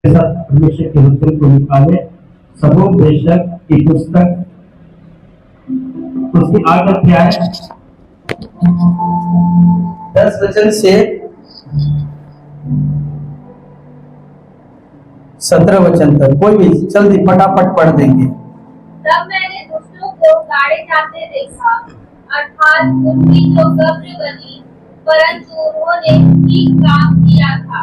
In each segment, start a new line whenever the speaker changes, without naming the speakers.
परमेश्वर के वचन को निकाले। सबों बेशक की पुस्तक उसकी 8 अध्याय 10 वचन से 17 वचन तक, कोई भी जल्दी फटाफट पढ़ देंगे।
तब मैंने दुष्टों को गाड़े जाते देखा, अर्थात उनकी जो कब्र बनी, परंतु उन्होंने ठीक काम किया था।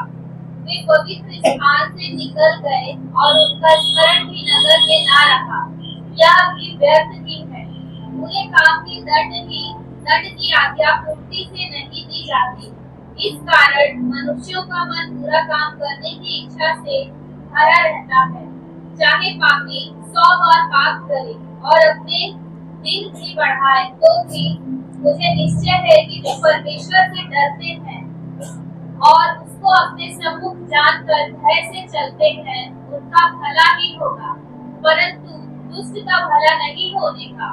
वे पवित्र स्थान से निकल गए और उनका स्मरण भी नगर में ना रहा। यह भी व्यर्थ ही है। बुरे काम के दंड की आज्ञा पूर्ति से नहीं दी जाती। इस कारण मनुष्यों का मन बुरा काम करने की इच्छा से भरा रहता है। चाहे पापी 100 बार पाप करे और अपने दिन भी बढ़ाए, तो भी मुझे निश्चय है कि वे परमेश्वर से डरते हैं और उसको अपने सम्मुख जानकर भय से चलते हैं, उनका भला ही होगा। परंतु दुष्ट का भला नहीं होने का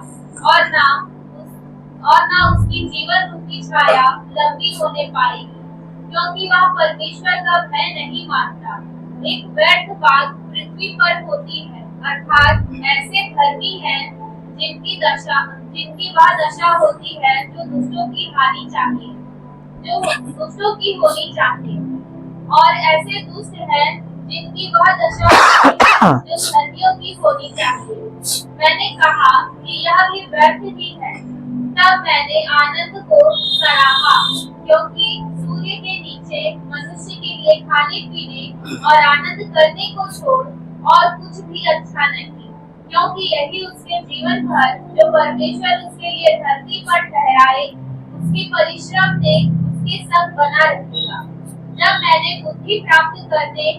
और ना उसकी जीवन रूपी छाया लंबी होने पाएगी, क्योंकि वह परमेश्वर का भय नहीं मानता। एक व्यर्थ बात पृथ्वी पर होती है, अर्थात ऐसे धर्मी हैं जिनकी वह दशा होती है जो दुष्टों की होनी चाहिए, और ऐसे दुष्ट हैं जिनकी वह दशा जो धर्मियों की होनी चाहिए। मैंने कहा कि यह भी व्यर्थ ही है। तब मैंने आनंद को सराहा, क्योंकि सूर्य के नीचे मनुष्य के लिए खाने पीने और आनंद करने को छोड़ और कुछ भी अच्छा नहीं, क्योंकि यही उसके जीवन भर जो परमेश्वर उसके लिए धरती पर ठहराए, उसके परिश्रम से उसके संग बना रहेगा। जब मैंने बुद्धि प्राप्त करने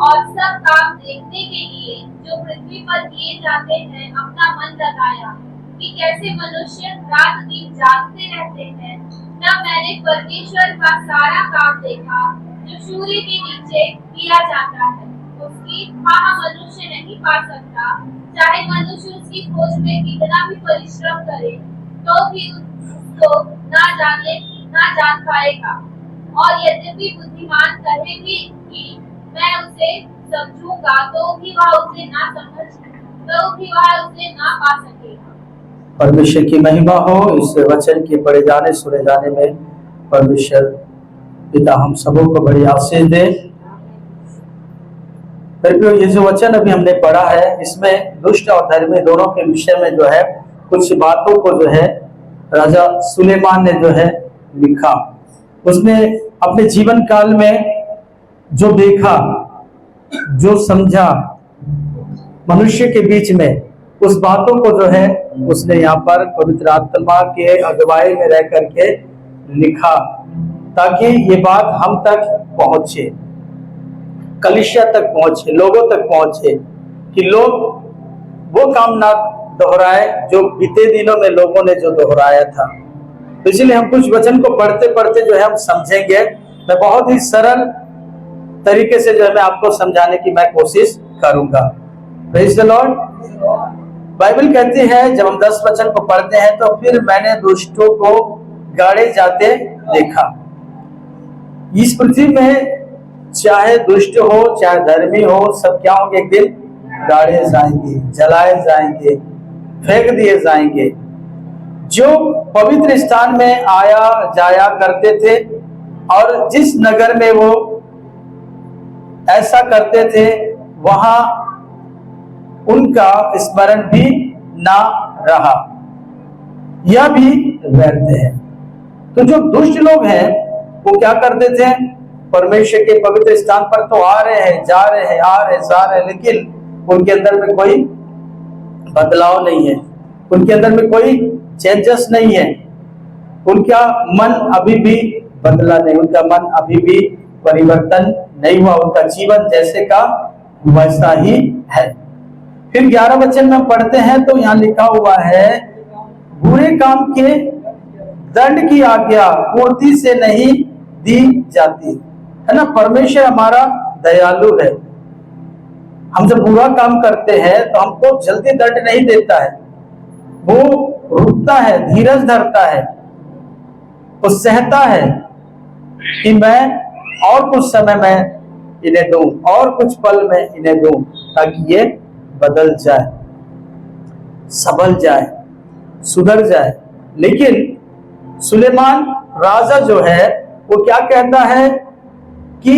और सब काम देखने के लिए जो पृथ्वी पर किए जाते हैं अपना मन लगाया कि कैसे मनुष्य रात दिन जागते रहते हैं, तब मैंने परमेश्वर का सारा काम देखा जो सूर्य के नीचे किया जाता है। उसकी मनुष्य नहीं पा सकता, चाहे मनुष्य उसकी खोज में कितना भी परिश्रम करे, तो भी उसको ना जान पाएगा। और यद्यपि बुद्धिमान कहे भी कि मैं उसे समझूंगा, तो भी वह उसे ना पा सकेगा।
परमेश्वर की महिमा हो। इस वचन के पढ़े जाने सुने जाने में परमेश्वर पिता हम सबों को बड़ी आशीष दे। ये जो वचन अभी हमने पढ़ा है, इसमें दुष्ट और धर्मी दोनों के विषय में जो है कुछ बातों को जो है राजा सुलेमान ने जो है लिखा। उसने अपने जीवन काल में जो देखा, जो समझा मनुष्य के बीच में, उस बातों को जो है उसने यहाँ पर पवित्र आत्मा के अगुवाई में रह करके लिखा, ताकि ये बात हम तक पहुंचे, कलीसिया तक पहुंचे, लोगों तक पहुंचे, कि लोग वो काम ना दोहराए जो बीते दिनों में लोगों ने जो दोहराया था। तो इसलिए हम कुछ वचन को पढ़ते पढ़ते जो है हम समझेंगे। मैं बहुत ही सरल तरीके से जो है मैं आपको समझाने की मैं कोशिश करूंगा। Praise the Lord. बाइबल कहती है, जब हम 10 वचन को पढ़ते हैं, तो फिर मैंने दुष्टों को गाड़े जाते देखा। इस पृथ्वी में चाहे दुष्ट हो चाहे धर्मी हो, सब क्या होंगे? एक दिन गाड़े जाएंगे, जलाए जाएंगे, फेंक दिए जाएंगे। जो पवित्र स्थान में आया जाया करते थे और जिस नगर में वो ऐसा करते थे, वहां उनका स्मरण भी ना रहा। यह भी व्यर्थ है। तो जो दुष्ट लोग हैं वो क्या करते थे? परमेश्वर के पवित्र स्थान पर तो आ रहे हैं, जा रहे हैं, आ रहे जा रहे हैं, लेकिन उनके अंदर में कोई बदलाव नहीं है, उनके अंदर में कोई चेंजेस नहीं है, उनका मन अभी भी बदला नहीं, उनका मन अभी भी परिवर्तन नहीं हुआ, उनका जीवन जैसे का वैसा ही है। फिर 11 वचन में पढ़ते हैं तो यहाँ लिखा हुआ है, बुरे काम के दंड की आज्ञा पूर्ति से नहीं दी जाती है ना। परमेश्वर हमारा दयालु है। हम जब बुरा काम करते हैं तो हमको जल्दी दंड नहीं देता है, वो रुकता है, धीरज धरता है, वो सहता है कि मैं और कुछ समय में इन्हें दूं, और कुछ पल में इन्हें दूं, ताकि ये बदल जाए, संभल जाए, सुधर जाए। लेकिन सुलेमान राजा जो है वो क्या कहता है कि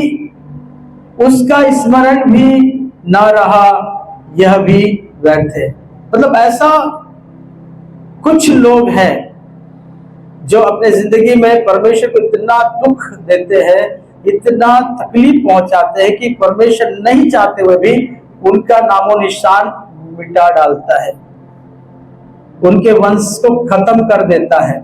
उसका स्मरण भी ना रहा, यह भी व्यर्थ है। मतलब ऐसा कुछ लोग हैं जो अपने जिंदगी में परमेश्वर को इतना दुख देते हैं, इतना तकलीफ पहुंचाते हैं कि परमेश्वर नहीं चाहते हुए भी उनका नामो निशान मिटा डालता है, उनके वंश को खत्म कर देता है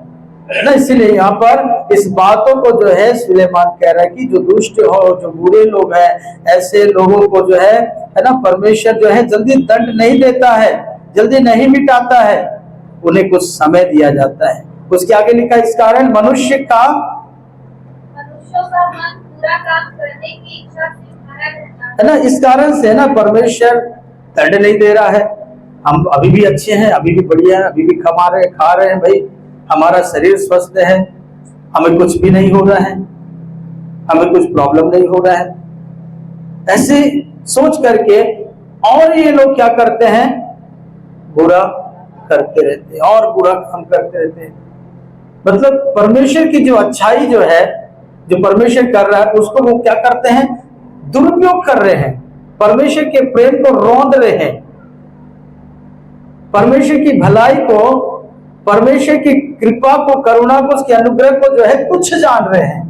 ना। इसीलिए यहाँ पर इस बातों को जो है सुलेमान कह रहा है कि जो दुष्ट हो, जो बुरे लोग हैं, ऐसे लोगों को जो है ना, परमेश्वर जो है जल्दी दंड नहीं देता है, जल्दी नहीं मिटाता है, उन्हें कुछ समय दिया जाता है। उसके आगे लिखा, इस कारण मनुष्यों का
मन पूरा काम करने की इच्छा से भरा रहता
है ना। इस कारण से ना परमेश्वर दंड नहीं दे रहा है। हम अभी भी अच्छे हैं, अभी भी बढ़िया है, अभी भी खा रहे हैं भाई, हमारा शरीर स्वस्थ है, हमें कुछ भी नहीं हो रहा है, हमें कुछ प्रॉब्लम नहीं हो रहा है, ऐसे सोच करके और ये लोग क्या करते हैं, बुरा करते रहते हैं और बुरा काम करते रहते हैं। मतलब परमेश्वर की जो अच्छाई जो है, जो परमेश्वर कर रहा है, उसको वो क्या करते हैं, दुरुपयोग कर रहे हैं, परमेश्वर के प्रेम को रौंद रहे हैं, परमेश्वर की भलाई को, परमेश्वर की कृपा को, करुणा को, उसके अनुग्रह को जो है तुच्छ जान रहे हैं।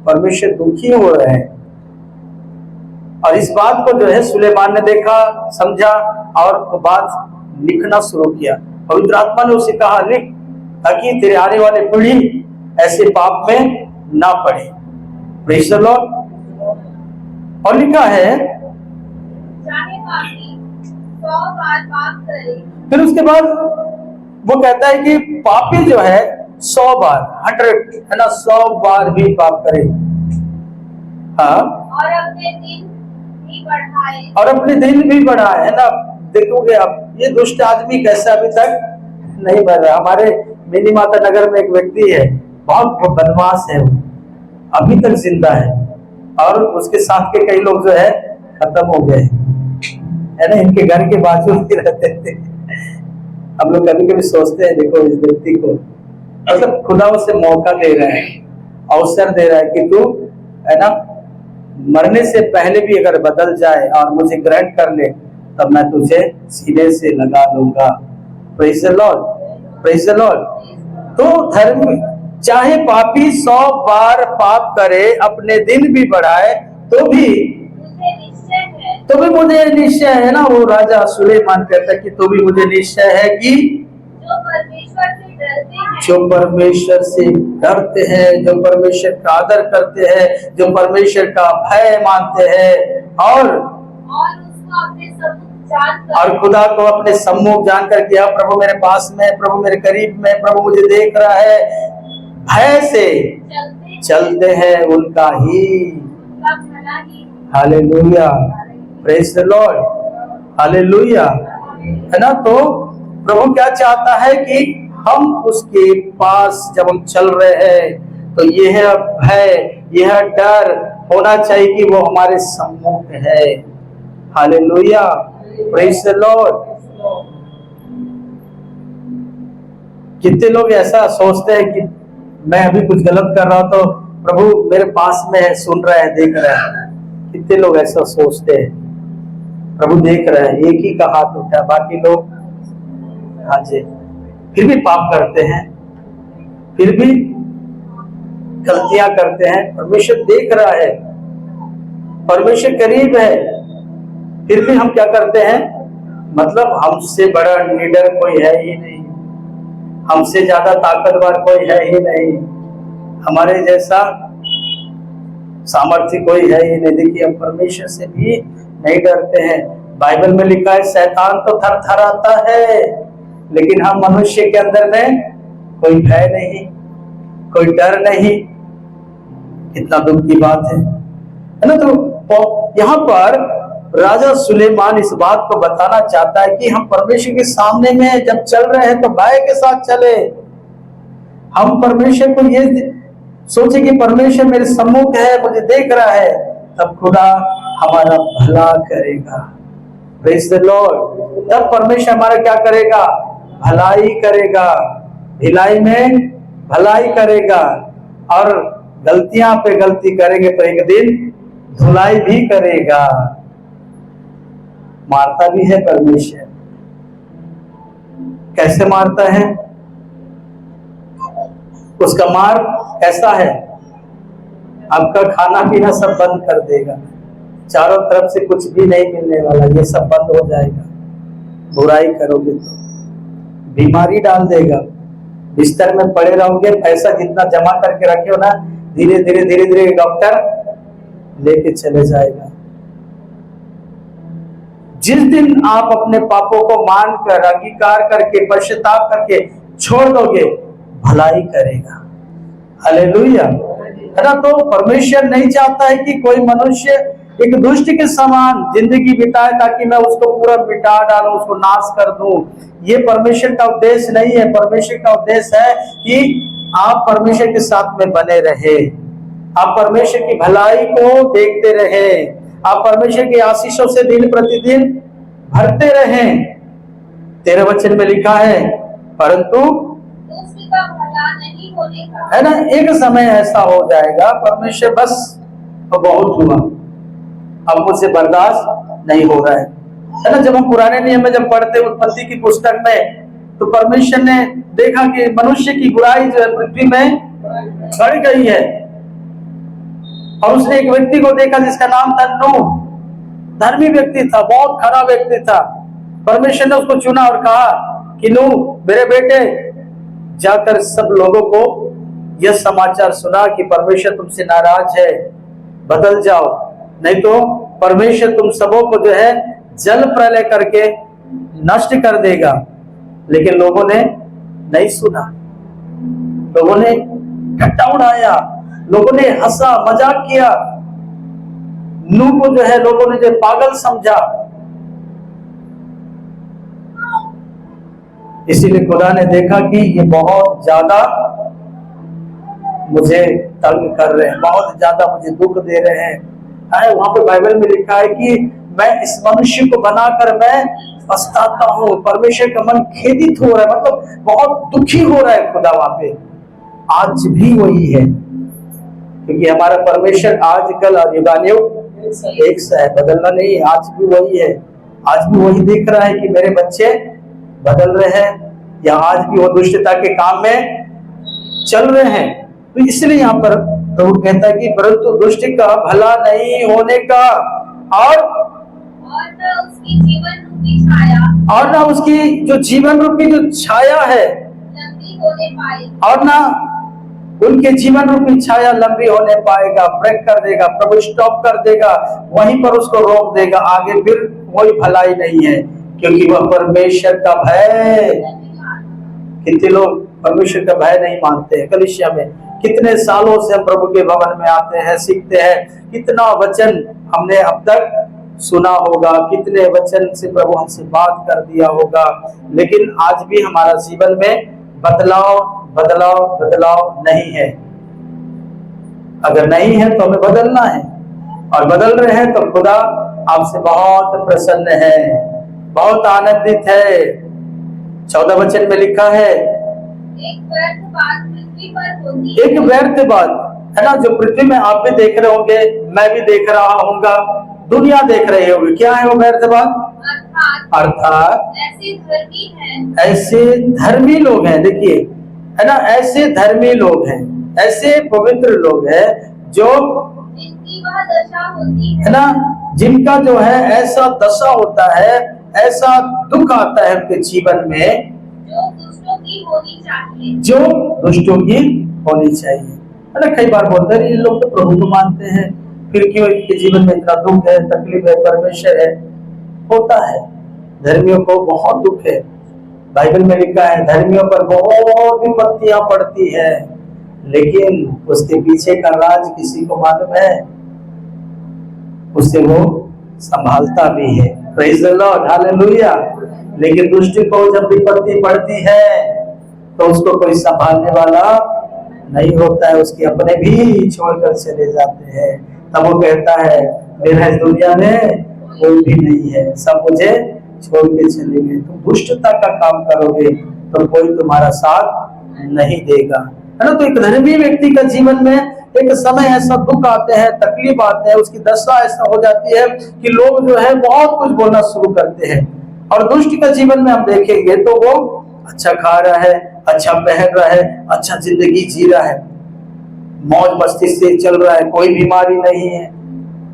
परमेश्वर दुखी हो रहे हैं। और इस बात को जो है सुलेमान ने देखा, समझा और वो बात लिखना शुरू किया। पवित्र आत्मा ने उसे कहा, लिख, ताकि तेरे आने वाले पीढ़ी ऐसे पाप में ना पड़े। Praise the Lord. और लिखा है,
चाहे पापी 100 बार पाप करे।
फिर उसके बाद वो कहता है कि पापी जो है 100 बार, 100 है ना, 100 बार भी पाप करे, हाँ,
और अपने दिन भी बढ़ाए,
और अपने दिन भी बढ़ाए, है ना। देखोगे आप, ये दुष्ट आदमी कैसे अभी तक नहीं बढ़ रहा। हमारे मिनी माता नगर में एक व्यक्ति है, बहुत बदमाश है, वो अभी तक जिंदा है, और उसके साथ के कई लोग जो है खत्म हो गए, है ना। इनके घर के बाजू में रहते थे। हम लोग कभी कभी सोचते हैं, देखो इस व्यक्ति को मतलब खुदा उसे मौका दे रहा है, अवसर दे रहा है कि तू, है ना, मरने से पहले भी अगर बदल जाए और मुझे ग्रहण कर ले, तब मैं तुझे सीने से लगा दूंगा। Praise the Lord, praise the Lord. तो धर्म, चाहे पापी 100 बार पाप करे, अपने दिन भी बढ़ाए, तो भी मुझे निश्चय है ना। वो राजा सुलेमान कहता है कि तो भी मुझे निश्चय है कि
जो परमेश्वर से डरते हैं,
जो परमेश्वर से डरते हैं, जो परमेश्वर का आदर करते हैं, जो परमेश्वर का भय मानते हैं, और
उसको अपने सम्मुख जानकर,
और खुदा को अपने सम्मुख जानकर कि प्रभु मेरे पास में, प्रभु मेरे करीब में, प्रभु मुझे देख रहा है, भय से चलते हैं, उनका
भला ही।
Hallelujah, praise the Lord, hallelujah, है ना। तो प्रभु क्या चाहता है कि हम उसके पास जब हम चल रहे हैं, तो यह भय, यह डर होना चाहिए कि वो हमारे सम्मुख है। Hallelujah, praise the Lord. कितने लोग ऐसा सोचते हैं कि मैं अभी कुछ गलत कर रहा हूं तो प्रभु मेरे पास में है, सुन रहा है, देख रहा है। कितने लोग ऐसा सोचते हैं, प्रभु देख रहा है, एक ही का हाथ उठा, बाकी लोग, हाँ जी, फिर भी पाप करते हैं, फिर भी गलतियां करते हैं। परमेश्वर देख रहा है, परमेश्वर करीब है, फिर भी हम क्या करते हैं, मतलब हमसे बड़ा लीडर कोई है ही नहीं, हमसे ज्यादा ताकतवर कोई है ही नहीं, हमारे जैसा सामर्थ्य कोई है ही नहीं। देखिए, हम परमेश्वर से भी नहीं डरते हैं। बाइबल में लिखा है, शैतान तो थरथराता है, लेकिन हम मनुष्य के अंदर में कोई भय नहीं, कोई डर नहीं। कितना दुख की बात है ना। तो यहाँ पर राजा सुलेमान इस बात को बताना चाहता है कि हम परमेश्वर के सामने में जब चल रहे हैं तो भय के साथ चले। हम परमेश्वर को ये सोचे कि परमेश्वर मेरे सम्मुख है, मुझे देख रहा है, तब खुदा हमारा भला करेगा। Praise the Lord. तब परमेश्वर हमारा क्या करेगा? भलाई करेगा, भिलाई में भलाई करेगा। और गलतियां पे गलती करेंगे तो एक दिन धुलाई भी करेगा। मारता भी है परमेश्वर। कैसे मारता है? उसका मार कैसा है? आपका खाना पीना सब बंद कर देगा, चारों तरफ से कुछ भी नहीं मिलने वाला, ये सब बंद हो जाएगा। बुराई करोगे तो बीमारी डाल देगा, बिस्तर में पड़े रहोगे, पैसा जितना जमा करके रखे हो ना, धीरे धीरे डॉक्टर लेके चले जाएगा। जिस दिन आप अपने पापों को मानकर, अंगीकार करके, पश्चाताप करके छोड़ दोगे, भलाई करेगा। हालेलुया, है ना। तो परमेश्वर नहीं चाहता है कि कोई मनुष्य एक दुष्ट के समान जिंदगी बिताए ताकि मैं उसको पूरा मिटा डालूं, उसको नाश कर दूं। ये परमेश्वर का उद्देश्य नहीं है। परमेश्वर का उद्देश्य है कि आप परमेश्वर के साथ में बने रहे, आप परमेश्वर की भलाई को देखते रहे, आप परमेश्वर की आशीषों से दिन प्रतिदिन भरते रहें। 13 वचन में लिखा है, परंतु
दूसरे का भला नहीं होने का,
है ना, एक समय ऐसा हो जाएगा, परमेश्वर बस बहुत हुआ, अब मुझसे बर्दाश्त नहीं हो रहा है ना। जब हम पुराने नियम में जब पढ़ते उत्पत्ति की पुस्तक में, तो परमेश्वर ने देखा कि मनुष्य की बुराई जो है पृथ्वी में बढ़ गई है, और उसने एक व्यक्ति को देखा जिसका नाम था नूह। धर्मी व्यक्ति था, बहुत खराब व्यक्ति था। परमेश्वर ने उसको चुना और कहा कि नूह मेरे बेटे, जाकर सब लोगों को यह समाचार सुना कि परमेश्वर तुमसे नाराज है, बदल जाओ, नहीं तो परमेश्वर तुम सबों को जो है जल प्रलय करके नष्ट कर देगा। लेकिन लोगों ने नहीं सुना, लोगों ने ठट्टा उड़ाया, लोगों ने हंसा मजाक किया, नूह को जो है लोगों ने जो पागल समझा। इसीलिए खुदा ने देखा कि ये बहुत ज्यादा मुझे तंग कर रहे हैं, बहुत ज्यादा मुझे दुख दे रहे हैं। वहां पे बाइबल में लिखा है कि मैं इस मनुष्य को बनाकर मैं पछताता हूँ। परमेश्वर का मन खेदित हो रहा है, मतलब बहुत दुखी हो रहा है खुदा वहां पे। आज भी वही है, क्योंकि हमारा परमेश्वर आज कल और युगानुयुग एक सा है, बदलना नहीं। आज भी वही है, आज भी वही देख रहा है कि मेरे बच्चे बदल रहे हैं, या आज भी वो दुष्टता के काम में चल रहे हैं। तो इसलिए यहाँ पर प्रभु कहता है कि परंतु दुष्ट का भला नहीं होने का, और
न उसकी जीवन रूपी छाया,
और ना उसकी जो जीवन रूपी जो छाया है
लंबी होने पाए,
और ना उनके जीवन रूपी छाया लंबी होने पाएगा। ब्रेक कर देगा, प्रभु स्टॉप कर देगा, वहीं पर उसको रोक देगा। आगे फिर कोई भलाई नहीं है, क्योंकि वह परमेश्वर का भय। कितने लोग परमेश्वर का भय नहीं मानते हैं। कलीसिया में कितने सालों से हम प्रभु के भवन में आते हैं, सीखते हैं, कितना वचन हमने अब तक सुना होगा, कितने वचन से प्रभु हमसे बात कर दिया होगा, लेकिन आज भी हमारा जीवन में बदलाव नहीं है। अगर नहीं है तो हमें बदलना है, और बदल रहे हैं तो खुदा आपसे बहुत प्रसन्न है, बहुत आनंदित है। 14 वचन में लिखा है,
एक व्यर्थ बात पृथ्वी पर होती है,
एक व्यर्थ बात, है ना, जो पृथ्वी में आप भी देख रहे होंगे, मैं भी देख रहा हूँगा, दुनिया देख रही होगी। क्या है वो व्यर्थ बात? अर्थात ऐसे धर्मी लोग हैं, देखिए, है ना, ऐसे धर्मी लोग हैं, ऐसे पवित्र लोग हैं जो
जिनकी वह दशा होती
है ना, जिनका जो है ऐसा दशा होता है, ऐसा दुख आता है उनके जीवन में,
जो दुष्टों की होनी चाहिए,
जो दुष्टों की होनी चाहिए। है ना, कई बार बोलते हैं ये लोग तो प्रभु को मानते हैं, फिर क्यों इनके जीवन में इतना दुख है, तकलीफ है, परमेश्वर है। होता है, धर्मियों को बहुत दुख है। बाइबल में लिखा है धर्मियों पर बहुत विपत्तियां पड़ती है, लेकिन उसके पीछे का राज किसी को मालूम है, उसे वो संभालता भी है। Praise the Lord, hallelujah. लेकिन दुष्ट को जब विपत्ति पड़ती है तो उसको कोई संभालने वाला नहीं होता है, उसके अपने भी छोड़कर चले जाते हैं। तब वो कहता है मेरा इस दुनिया में कोई भी नहीं है, सब मुझे छोड़ के चले गए। तुम दुष्टता का काम करोगे तो कोई तुम्हारा साथ नहीं देगा, है ना। तो एक धर्मी व्यक्ति का जीवन में एक समय ऐसा दुख आते हैं, तकलीफ आते हैं, उसकी दशा ऐसा हो जाती है कि लोग जो है बहुत कुछ बोलना शुरू करते हैं। और दुष्ट का जीवन में हम देखेंगे तो वो अच्छा खा रहा है, अच्छा पहन रहा है, अच्छा जिंदगी जी रहा है, मौज मस्ती से चल रहा है, कोई बीमारी नहीं है,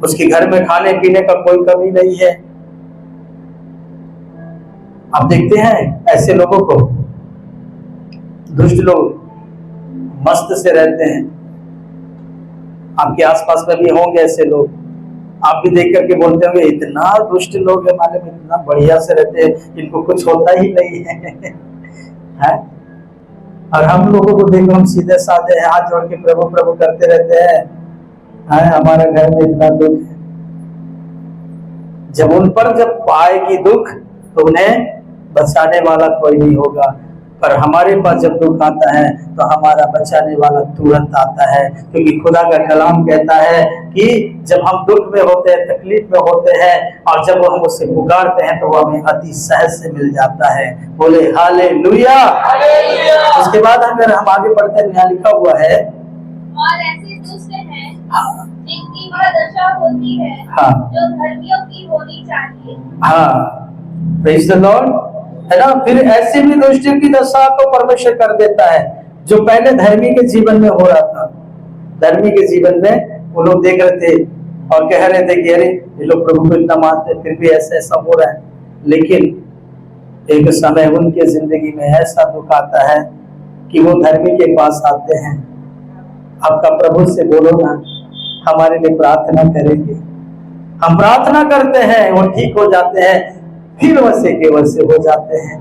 उसके घर में खाने पीने का कोई कमी नहीं है। आप देखते हैं ऐसे लोगों को, दुष्ट लोग मस्त से रहते हैं। आपके आसपास में भी होंगे ऐसे लोग, आप भी देख करके बोलते होंगे इतना दुष्ट लोग है, मालूम इतना बढ़िया से रहते हैं, इनको कुछ होता ही नहीं है। और हम लोगों को देखो, हम सीधे साधे हाथ जोड़ के प्रभु प्रभु करते रहते हैं, हमारा घर में इतना दुख है। जब उन पर जब आएगी दुख तो उन्हें बचाने वाला कोई नहीं होगा, पर हमारे पास जब दुख आता है तो हमारा बचाने वाला तुरंत आता है। क्योंकि खुदा का कलाम कहता है कि जब हम दुख में होते हैं, तकलीफ में होते हैं, और जब हम उससे पुकारते हैं तो वो हमें अति सहज से मिल जाता है। बोले हालेलुया। उसके बाद अगर हम आगे बढ़ते हैं, यहाँ लिखा हुआ है
और ऐसे दुष्ट हैं जिनकी वह दशा होती है जो धर्मियों की होनी चाहिए।
प्रेज़ द लॉर्ड, है ना। फिर ऐसे भी दुष्टों की दशा को परमेश्वर कर देता है, जो पहले धर्मी के जीवन में हो रहा था। धर्मी के जीवन में वो लोग देख रहे थे और कह रहे थे कि अरे ये लोग प्रभु को इतना मानते, फिर भी ऐसा ऐसा हो रहा है। लेकिन एक समय उनके जिंदगी में ऐसा दुख आता है कि वो धर्मी के पास आते हैं। आपका प्रभु से बोलो ना, हमारे लिए प्रार्थना करेंगे। हम प्रार्थना करते हैं, वो ठीक हो जाते हैं, फिर वैसे के वैसे हो जाते हैं।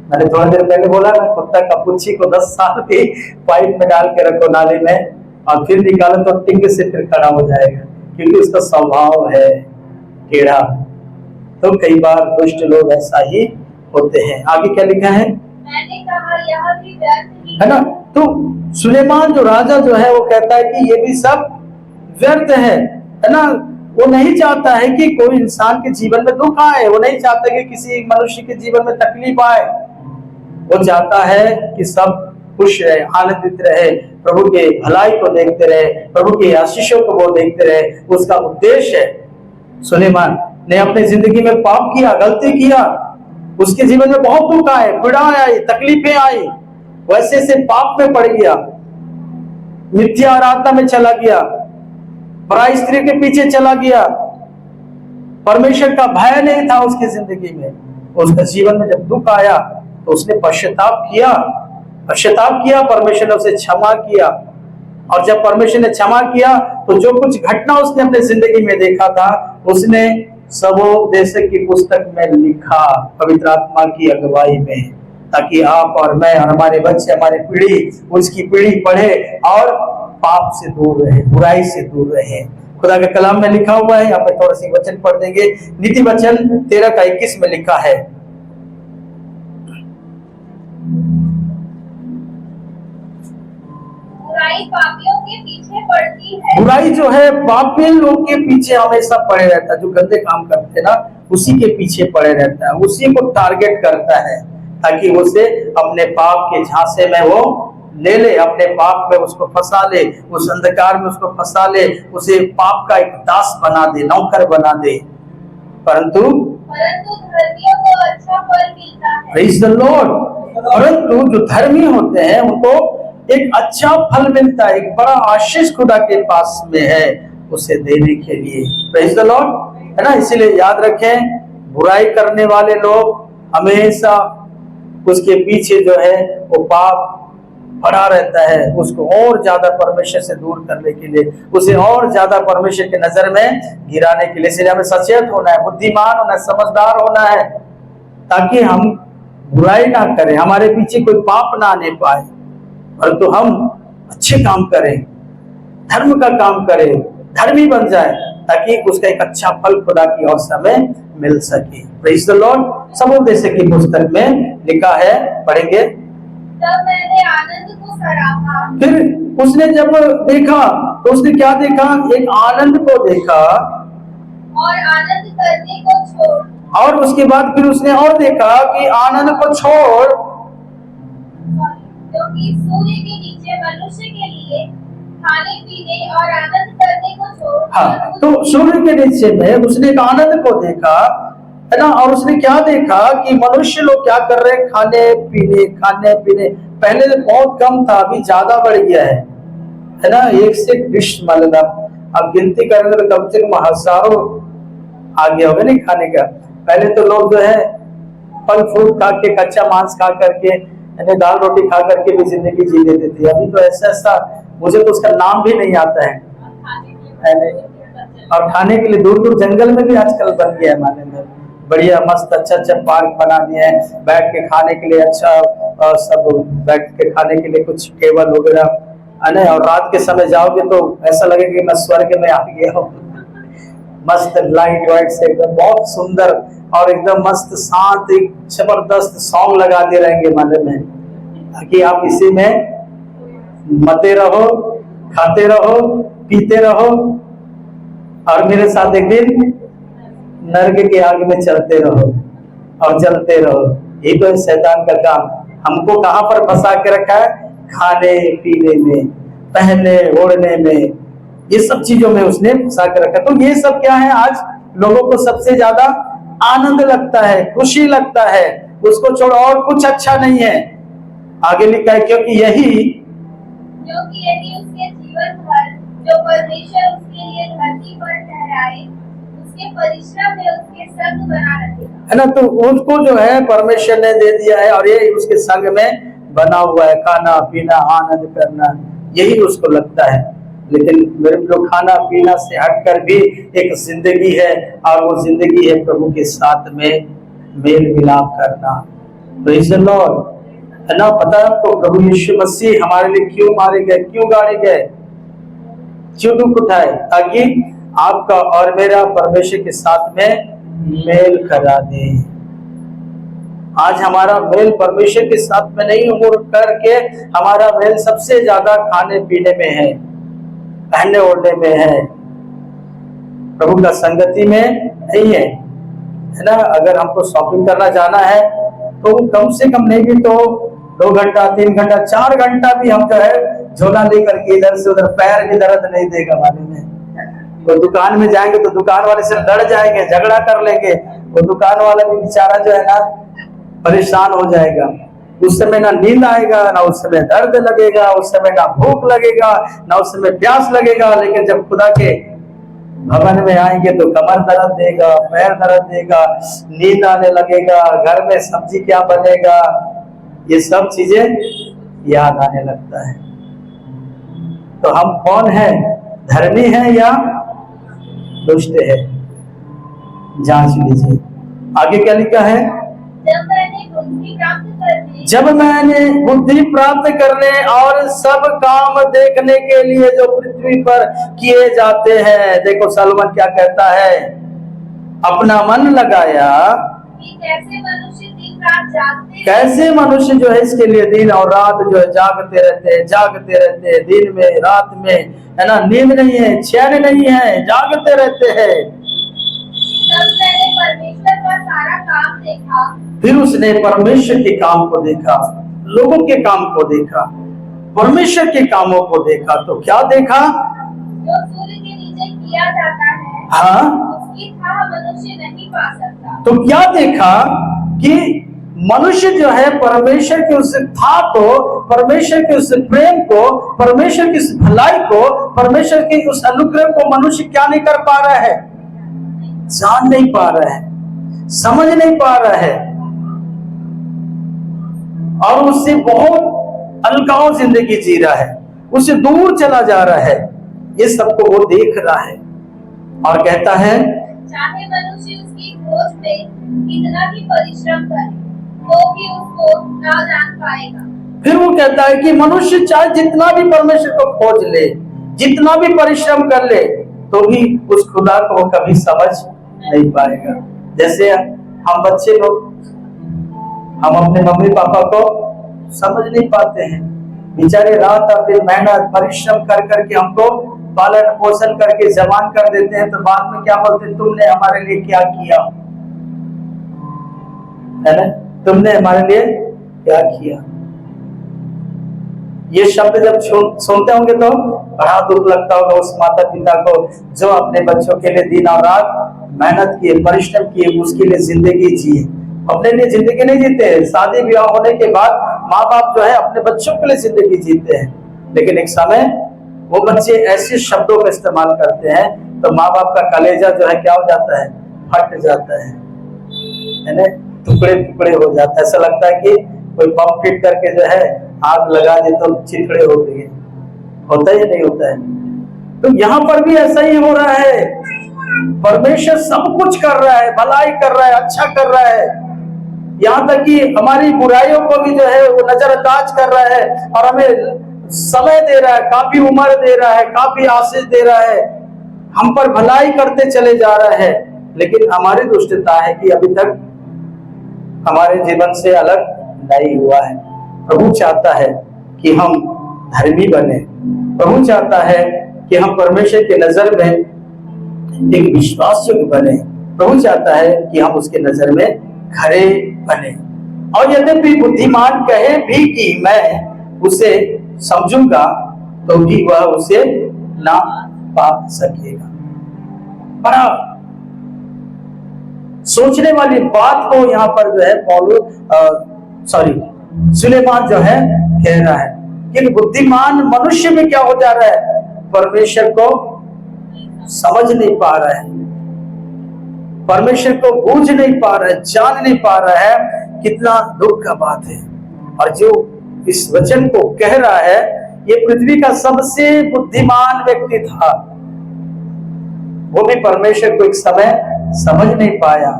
मैंने थोड़ा देर पहले बोला ना, कुत्ता का पुच्छी को 10 साल भी पाइप में डाल के रखो नाली में, और फिर निकालो तो टिंग से फिर खड़ा हो जाएगा, क्योंकि उसका स्वभाव है टेढ़ा। तो कई बार दुष्ट लोग ऐसा ही होते हैं। आगे क्या लिखा है?
मैंने कहा यह भी व्यर्थ ही
है ना। तो सुलेमान जो राजा जो है वो कहता है कि ये भी सब व्यर्थ है ना। वो नहीं चाहता है कि कोई इंसान के जीवन में दुख आए, वो नहीं चाहता कि किसी मनुष्य के जीवन में तकलीफ आए। वो चाहता है कि सब खुश रहे, आनंदित रहे, प्रभु के भलाई को देखते रहे, प्रभु के आशीषों को वो देखते रहे। उसका उद्देश्य है। सुलेमान ने अपने जिंदगी में पाप किया, गलती किया, उसके जीवन में बहुत दुख आए, पीड़ा आई, तकलीफें आई, वैसे से पाप में पड़ गया, मिथ्या आराधना में चला गया, पराई स्त्री के पीछे चला गया, परमेश्वर का भय नहीं था उसकी जिंदगी में। उसके जीवन में जब दुख आया तो उसने पश्चाताप किया, परमेश्वर ने उसे क्षमा किया। और जब परमेश्वर ने क्षमा किया तो जो कुछ घटना उसने अपने जिंदगी में देखा था, उसने सबोपदेश की पुस्तक में लिखा, पवित्र आत्मा की अगुवाई में, ताकि आप और मैं और हमारे बच्चे, हमारी पीढ़ी, उसकी पीढ़ी पढ़े और पाप से दूर रहे, बुराई से दूर रहे। खुदा के कलाम में लिखा हुआ है, यहाँ पे थोड़ा सी वचन पढ़ देंगे। नीति वचन 13:21 में लिखा है,
बुराई पापियों के पीछे पड़ती है।
बुराई जो है पापी लोग के पीछे हमेशा पड़े रहता है। जो गंदे काम करते हैं ना, उसी के पीछे पड़े रहता है, उसी को टारगेट करता है, ताकि उसे अपने पाप के झांसे में वो ले ले, अपने पाप में उसको फंसा ले, उस अंधकार में उसको फंसा ले, उसे पाप का एक दास बना दे, नौकर बना दे। परंतु
धर्मियों को अच्छा फल मिलता है।
Praise the Lord. परंतु जो धर्मी होते हैं उनको एक अच्छा फल मिलता है, एक बड़ा आशीष खुदा के पास में है उसे देने के लिए। प्रेज़ द लॉर्ड, है ना। इसीलिए याद रखें, बुराई करने वाले लोग हमेशा उसके पीछे जो है वो पाप पड़ा रहता है, उसको और ज्यादा परमेश्वर से दूर करने के लिए, उसे और ज्यादा परमेश्वर के नजर में गिराने के लिए। इसलिए हमें सचेत होना है, बुद्धिमान होना है, समझदार होना है, ताकि हम बुराई ना करें, हमारे पीछे कोई पाप ना आने पाए, परंतु हम अच्छे काम करें, धर्म का काम करें, धर्मी बन जाए, ताकि उसका एक अच्छा फल खुदा की ओर से हमें मिल सके। Praise the Lord. सबोपदेश की पुस्तक में लिखा है, पढ़ेंगे।
तब मैंने आनंद को सराहा।
फिर उसने जब देखा तो उसने क्या देखा, एक आनंद को देखा,
और आनंद करने को छोड़,
और उसके बाद फिर उसने और देखा कि आनंद को छोड़,
क्योंकि सूर्य के नीचे मनुष्य के लिए खाने पीने और आनंद करने को छोड़।
हाँ, तो सूर्य के नीचे में उसने एक आनंद को देखा, है ना। और उसने क्या देखा कि मनुष्य लोग क्या कर रहे हैं, खाने पीने। पहले तो बहुत कम था, अभी ज्यादा बढ़ गया है ना। एक से एक डिश, मतलब अब गिनती करेंगे तो कम से कम हजारों आ गया होगा नहीं खाने का। पहले तो लोग जो है फल फ्रूट खा के, कच्चा मांस खा करके, दाल रोटी खा करके भी जिंदगी जी लेते थे। अभी तो ऐसा मुझे तो उसका नाम भी नहीं आता है और खाने के लिए दूर दूर जंगल में भी आजकल बन गया है माने में, बढ़िया मस्त अच्छा पार्क बना दिए हैं, बैठ के खाने के लिए अच्छा, सब बैठ के खाने के लिए कुछ टेबल वगैरह है ना। और रात के समय जाओगे तो ऐसा लगेगा कि मैं स्वर्ग में आ गया हूँ। मस्त लाइट वाइट से एकदम बहुत सुंदर, और एकदम मस्त शांत, एक जबरदस्त सॉन्ग लगा दे रहेंगे माने में, ताकि आप इसी में मते रहो, खाते रहो, पीते रहो, और मेरे साथ एक दिन नरक की आग में चलते रहो और जलते रहो। यही तो है शैतान का काम। हमको कहां पर फंसा के रखा है, खाने पीने में, पहनने ओढ़ने में, ये सब चीजों में उसने फंसा के रखा। तो ये सब क्या है, आज लोगों को सबसे ज्यादा आनंद लगता है, खुशी लगता है, उसको छोड़ और कुछ अच्छा नहीं है। आगे लिखा है, क्योंकि यही
उसके जीवन भर जो परमेश्वर उसके लिए धरती पर ठहराए, उसके परिश्रम में उसके संग बना रहेगा,
है ना। तो उसको जो है परमेश्वर ने दे दिया है, और ये उसके संग में बना हुआ है, खाना पीना आनंद करना, यही उसको लगता है। लेकिन मेरे लोग खाना पीना से हटकर भी एक जिंदगी है, और वो जिंदगी है प्रभु के साथ में मेल मिलाप करना। प्रेज़ द लॉर्ड, है ना। पता है आपको प्रभु यीशु मसीह हमारे लिए क्यों मारे गए, क्यों गाड़े गए, क्यों दुख उठाए, ताकि आपका और मेरा परमेश्वर के साथ में मेल करा दे। आज हमारा मेल परमेश्वर के साथ में नहीं हो करके, हमारा मेल सबसे ज्यादा खाने पीने में है, पहनने ओढ़ने में है, प्रभु का संगति में नहीं है ना। अगर हमको शॉपिंग करना जाना है तो कम से कम नहीं भी तो 2 घंटा 3 घंटा 4 घंटा भी हम जो है झोला लेकर के इधर से उधर, पैर भी दर्द नहीं देगा मालूम में। तो दुकान में जाएंगे तो दुकान वाले से लड़ जाएंगे, झगड़ा कर लेंगे, वो दुकान वाला भी बेचारा जो है ना परेशान हो जाएगा। उस समय ना नींद आएगा, ना उस समय दर्द लगेगा, उस समय ना भूख लगेगा, ना उस समय प्यास लगेगा। लेकिन जब खुदा के भवन में आएंगे तो कमर दर्द देगा, पैर दर्द देगा, नींद आने लगेगा, घर में सब्जी क्या बनेगा, ये सब चीजें याद आने लगता है। तो हम कौन है, धर्मी है या दुष्ट है, जांच लीजिए। आगे क्या लिखा है, जब मैंने बुद्धि प्राप्त करने और सब काम देखने के लिए जो पृथ्वी पर किए जाते हैं। देखो सलोमन क्या कहता है, अपना मन लगाया
कि कैसे मनुष्य दिन रात जागते,
कैसे मनुष्य जो है इसके लिए दिन और रात जो है जागते रहते हैं, दिन में रात में, है ना। नींद नहीं है, चैन नहीं है, जागते रहते हैं।
तब मैंने परमेश्वर का सारा काम देखा,
फिर उसने परमेश्वर के काम को देखा, लोगों के काम को देखा, परमेश्वर के कामों को देखा। तो क्या देखा,
जो सूर्य के नीचे किया जाता है,
हाँ,
उसकी था मनुष्य नहीं पा सकता।
तो क्या देखा कि मनुष्य जो है परमेश्वर के उस था को, परमेश्वर के उस प्रेम को, परमेश्वर की उस भलाई को, परमेश्वर के उस अनुग्रह को मनुष्य क्या नहीं कर पा रहा है, जान नहीं पा रहा है, समझ नहीं पा रहा है, और उससे बहुत अलगाव जिंदगी जी रहा है, उससे दूर चला जा रहा है। ये सबको वो देख रहा है और कहता है,
चाहे मनुष्य उसकी खोज में कितना भी परिश्रम करे, वो भी उसको ना जान पाएगा।
फिर वो कहता है कि मनुष्य चाहे जितना भी परमेश्वर को खोज ले, जितना भी परिश्रम कर ले, तो भी उस खुदा को वो कभी समझ नहीं पाएगा। जैसे हम बच्चे लोग, हम अपने मम्मी पापा को समझ नहीं पाते हैं, बेचारे रात और दिन मेहनत परिश्रम कर करके हमको पालन पोषण करके जवान कर देते हैं, तो बाद में क्या बोलते हैं, तुमने हमारे लिए क्या किया, है ना, तुमने हमारे लिए क्या किया। ये शब्द जब सुनते होंगे तो बड़ा दुख लगता होगा उस माता पिता को जो अपने बच्चों के लिए दिन और रात मेहनत किए, परिश्रम किए, उसके लिए जिंदगी जिए। अपने लिए जिंदगी नहीं जीते, शादी ब्याह होने के बाद माँ बाप जो है अपने बच्चों के लिए जिंदगी जीते हैं, लेकिन एक समय वो बच्चे ऐसे शब्दों का इस्तेमाल करते हैं तो माँ बाप का कलेजा जो है क्या हो जाता है, फट जाता है ना, टुकड़े टुकड़े हो जाता है। ऐसा लगता है कि कोई पंप फिट करके जो है आग लगा दे तो चिथड़े हो गए। होता है या नहीं होता है? तो यहाँ पर भी ऐसा ही हो रहा है। परमेश्वर सब कुछ कर रहा है, भलाई कर रहा है, अच्छा कर रहा है, यहाँ तक कि हमारी बुराइयों को भी जो है वो नजरअंदाज कर रहा है और हमें समय दे रहा है, काफी उम्र दे रहा है, काफी आशीष दे रहा है, हम पर भलाई करते चले जा रहा है। लेकिन हमारी दुष्टता है कि अभी तक हमारे जीवन से अलग नहीं हुआ है। प्रभु चाहता है कि हम धर्मी बने, प्रभु चाहता है कि हम परमेश्वर के नजर में एक विश्वासयोग्य बने, प्रभु चाहता है कि हम उसके नजर में खरे बने। और यद्यपि बुद्धिमान कहे भी कि मैं उसे समझूंगा तो भी वह उसे ना पा सकेगा। बड़ा सोचने वाली बात को यहाँ पर जो है सुलेमान जो है कह रहा है कि बुद्धिमान मनुष्य में क्या हो जा रहा है, परमेश्वर को समझ नहीं पा रहा है, परमेश्वर को बूझ नहीं पा रहा है, जान नहीं पा रहा है। कितना दुख का बात है। और जो इस वचन को कह रहा है ये पृथ्वी का सबसे बुद्धिमान व्यक्ति था, वो भी परमेश्वर को एक समय समझ नहीं पाया,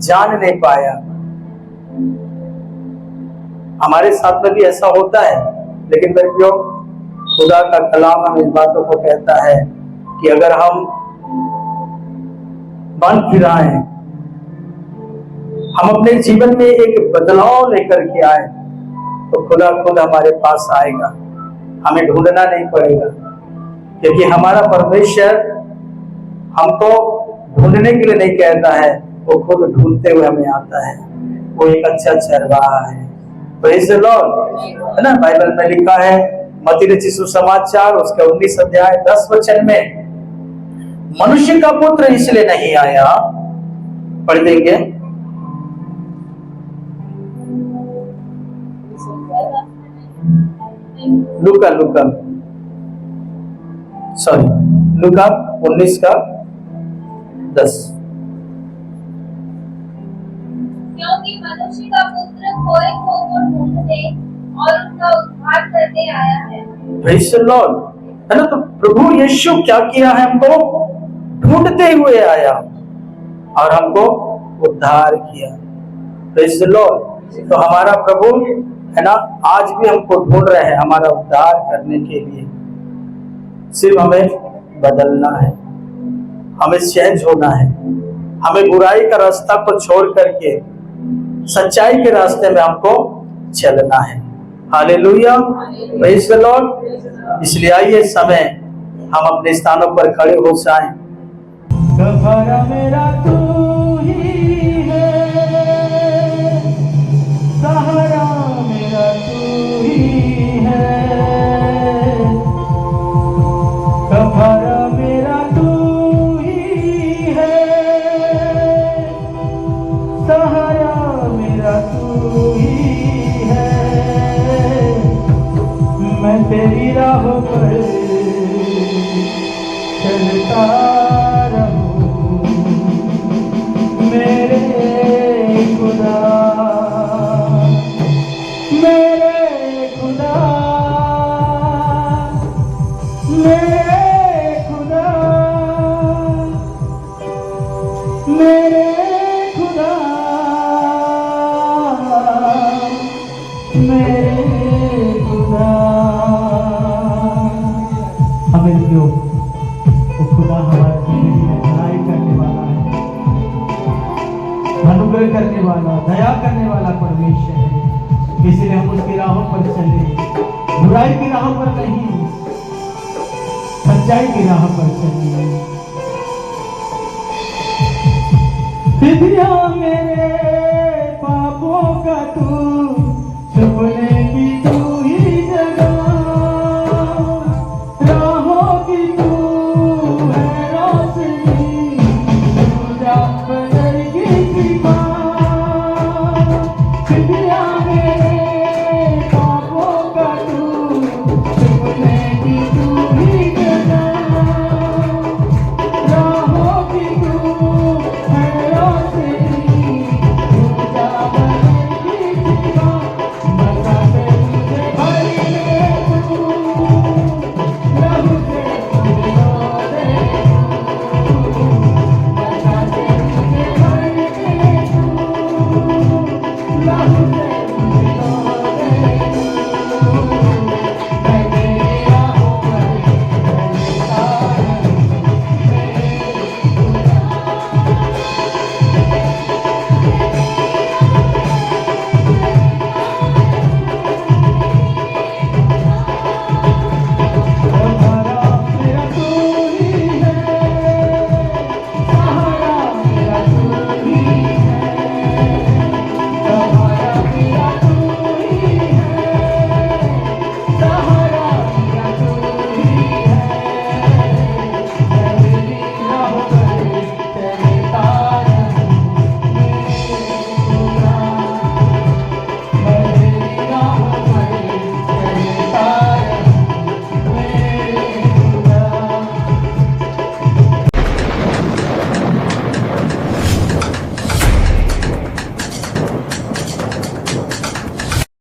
जान नहीं पाया। हमारे साथ में भी ऐसा होता है, लेकिन मेरे प्रियो खुदा का कलाम हम इन बातों को कहता है कि अगर हम मन फिराएं, हम अपने जीवन में एक बदलाव लेकर के आए तो खुदा खुद हमारे पास आएगा, हमें ढूंढना नहीं पड़ेगा, क्योंकि हमारा परमेश्वर हमको ढूंढने के लिए नहीं कहता है, वो खुद ढूंढते हुए हमें आता है। वो एक अच्छा चरवाहा है। प्रेज़ द लॉर्ड, है ना। बाइबल में लिखा है मत्ती रचित सुसमाचार उसके 19 अध्याय 10 वचन में, मनुष्य का पुत्र इसलिए नहीं आया, पढ़ देंगे, लूका 19 का 10।
क्योंकि मनुष्य का पुत्र खोए को ढूंढने और उनका उद्धार करने आया है।
प्रेज़ द लॉर्ड, है ना। तो प्रभु यीशु क्या किया है, हमको ढूंढते हुए आया और हमको उद्धार किया। Praise the Lord. तो हमारा प्रभु है ना आज भी हमको ढूंढ रहे हैं हमारा उद्धार करने के लिए। सिर्फ हमें बदलना है, हमें चेंज होना है, हमें बुराई का रास्ता को छोड़ करके सच्चाई के रास्ते में हमको चलना है। Hallelujah, praise the Lord. इसलिए आइए समय हम अपने स्थानों पर खड़े हो जाएं।
गवारा मेरा तू ही है, सहारा मेरा तू ही है, गवारा मेरा तू ही है, सहारा मेरा तू ही है। मैं तेरी राहों पर चलता रहूं मेरे खुदा, मेरे खुदा, मेरे खुदा, मेरे खुदा, मेरे खुदा। हमें जो खुदा हमारे जिंदगी में भलाई करने वाला है, अनुग्रह करने वाला, दया करने वाला परमेश्वर है। इसलिए हम उसकी राहों पर चले, बुराई की राह पर नहीं, सच्चाई की राह पर चलिए। विधिया मेरे पापों का तू छुपने की तू ही जगह, राहों की तू है रोशनी, तू जा